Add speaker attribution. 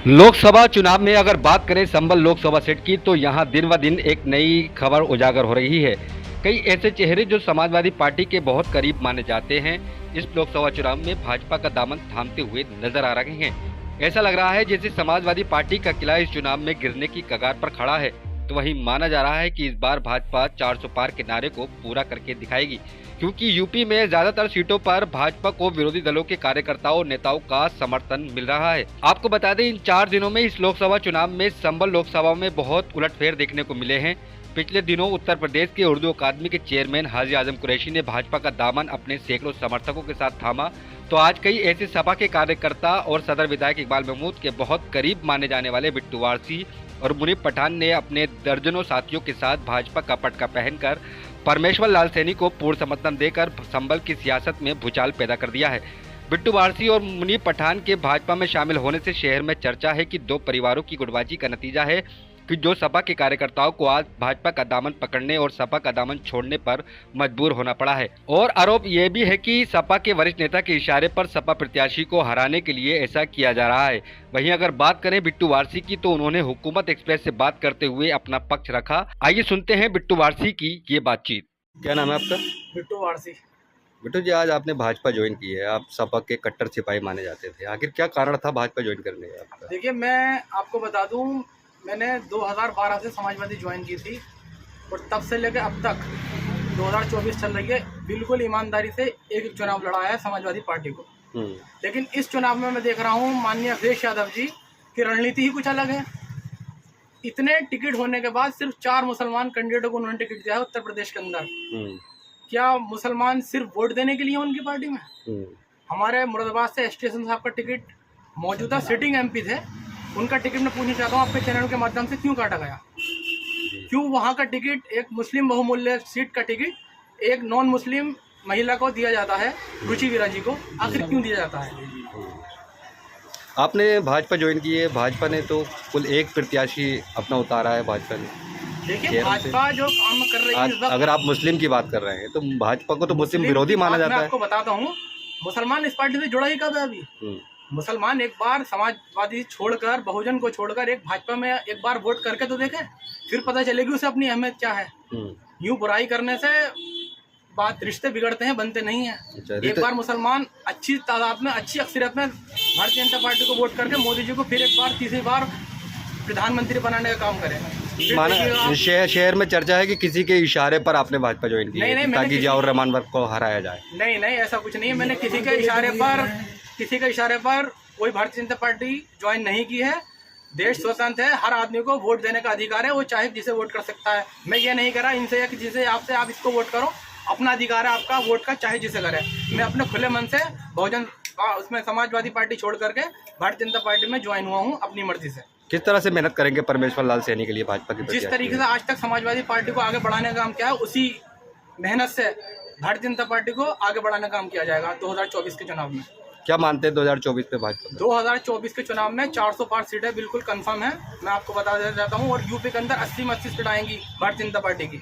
Speaker 1: लोकसभा चुनाव में अगर बात करें संभल लोकसभा सीट की तो यहां दिन व दिन एक नई खबर उजागर हो रही है। कई ऐसे चेहरे जो समाजवादी पार्टी के बहुत करीब माने जाते हैं इस लोकसभा चुनाव में भाजपा का दामन थामते हुए नजर आ रहे हैं। ऐसा लग रहा है जैसे समाजवादी पार्टी का किला इस चुनाव में गिरने की कगार पर खड़ा है। तो वहीं माना जा रहा है कि इस बार भाजपा 400 पार के नारे को पूरा करके दिखाएगी, क्योंकि यूपी में ज्यादातर सीटों पर भाजपा को विरोधी दलों के कार्यकर्ताओं और नेताओं का समर्थन मिल रहा है। आपको बता दें, इन 4 दिनों में इस लोकसभा चुनाव में संभल लोकसभा में बहुत उलटफेर देखने को मिले हैं। पिछले दिनों उत्तर प्रदेश के उर्दू अकादमी के चेयरमैन हाजी आजम कुरैशी ने भाजपा का दामन अपने सैकड़ों समर्थकों के साथ थामा, तो आज कई ऐसे सपा के कार्यकर्ता और सदर विधायक इकबाल महमूद के बहुत करीब माने जाने वाले बिट्टू वारसी और मुनीब पठान ने अपने दर्जनों साथियों के साथ भाजपा का पटका पहनकर परमेश्वर लाल सैनी को पूर्ण समर्थन देकर संभल की सियासत में भूचाल पैदा कर दिया है। बिट्टू वारसी और मुनीब पठान के भाजपा में शामिल होने से शहर में चर्चा है कि दो परिवारों की गुटबाजी का नतीजा है कि जो सपा के कार्यकर्ताओं को आज भाजपा का दामन पकड़ने और सपा का दामन छोड़ने पर मजबूर होना पड़ा है। और आरोप यह भी है कि सपा के वरिष्ठ नेता के इशारे पर सपा प्रत्याशी को हराने के लिए ऐसा किया जा रहा है। वहीं अगर बात करें बिट्टू वारसी की तो उन्होंने हुकूमत एक्सप्रेस से बात करते हुए अपना पक्ष रखा। आइए सुनते हैं बिट्टू वारसी की ये बातचीत। क्या नाम है आपका?
Speaker 2: बिट्टू वारसी।
Speaker 1: बिट्टू जी, आज आपने भाजपा ज्वाइन की है, आप सपा के कट्टर सिपाही माने जाते थे, आखिर क्या कारण था भाजपा ज्वाइन करने का आपका?
Speaker 2: देखिए, मैं आपको बता दूं, मैंने 2012 से समाजवादी ज्वाइन की थी और तब से लेकर अब तक 2024 चल रही है, बिल्कुल ईमानदारी से एक चुनाव लड़ा है समाजवादी पार्टी को। लेकिन इस चुनाव में मैं देख रहा हूं माननीय अखिलेश यादव जी की रणनीति ही कुछ अलग है। इतने टिकट होने के बाद सिर्फ 4 मुसलमान कैंडिडेटों को उन्होंने टिकट दिया है उत्तर प्रदेश के अंदर। क्या मुसलमान सिर्फ वोट देने के लिए उनकी पार्टी में? हमारे मुरादाबाद से स्टेशन साहब का टिकट मौजूदा सिटिंग एमपी थे, उनका टिकट मैं पूछना चाहता हूँ आपके चैनल के माध्यम से क्यों काटा गया? क्यों वहाँ का टिकट, एक मुस्लिम बहुमूल्य सीट का टिकट एक नॉन मुस्लिम महिला को दिया जाता है, रुचि वीरा जी को, आखिर क्यों दिया जाता है?
Speaker 1: आपने भाजपा ज्वाइन की है, भाजपा ने तो कुल एक प्रत्याशी अपना उतारा है भाजपा ने।
Speaker 2: देखिए, भाजपा जो काम कर रही है,
Speaker 1: अगर आप मुस्लिम की बात कर रहे हैं तो भाजपा को तो मुस्लिम विरोधी माना जाता है।
Speaker 2: मैं आपको बताता हूँ, मुसलमान इस पार्टी से जुड़ा ही कब है अभी? मुसलमान एक बार समाजवादी छोड़कर, बहुजन को छोड़कर एक भाजपा में एक बार वोट करके तो देखे, फिर पता चलेगी उसे अपनी अहमियत क्या है। यूं बुराई करने से बात, रिश्ते बिगड़ते हैं, बनते नहीं है। एक बार मुसलमान अच्छी तादाद में, अच्छी अक्सरियत में भारतीय जनता पार्टी को वोट करके मोदी जी को फिर एक बार, तीसरी बार प्रधानमंत्री बनाने का काम करें।
Speaker 1: शहर में चर्चा है कि किसी के इशारे पर आपने भाजपा ज्वाइन की है ताकि जियाउर रहमान वर्ग को हराया जाए।
Speaker 2: नहीं, ऐसा कुछ नहीं है। मैंने किसी के इशारे पर कोई भारतीय जनता पार्टी ज्वाइन नहीं की है। देश स्वतंत्र है, हर आदमी को वोट देने का अधिकार है, वो चाहे जिसे वोट कर सकता है। मैं ये नहीं करा इनसे या किसी से आपसे आप इसको वोट करो, अपना अधिकार है आपका वोट का, चाहे जिसे करे। मैं अपने खुले मन से बहुजन उसमें समाजवादी पार्टी छोड़ करके भारतीय जनता पार्टी में ज्वाइन हुआ हूँ अपनी मर्जी से।
Speaker 1: किस तरह से मेहनत करेंगे परमेश्वर लाल सैनी के लिए भाजपा की?
Speaker 2: जिस तरीके से आज तक समाजवादी पार्टी को आगे बढ़ाने का काम किया है, उसी मेहनत से भारतीय जनता पार्टी को आगे बढ़ाने का काम किया जाएगा 2024 के चुनाव में।
Speaker 1: क्या मानते हैं 2024 पे भाजपा?
Speaker 2: 2024 के चुनाव में 400 पार सीटें बिल्कुल कंफर्म है, मैं आपको बता देना चाहता हूँ। और यूपी के अंदर 80 में 80 सीट आएंगी भारतीय जनता पार्टी की।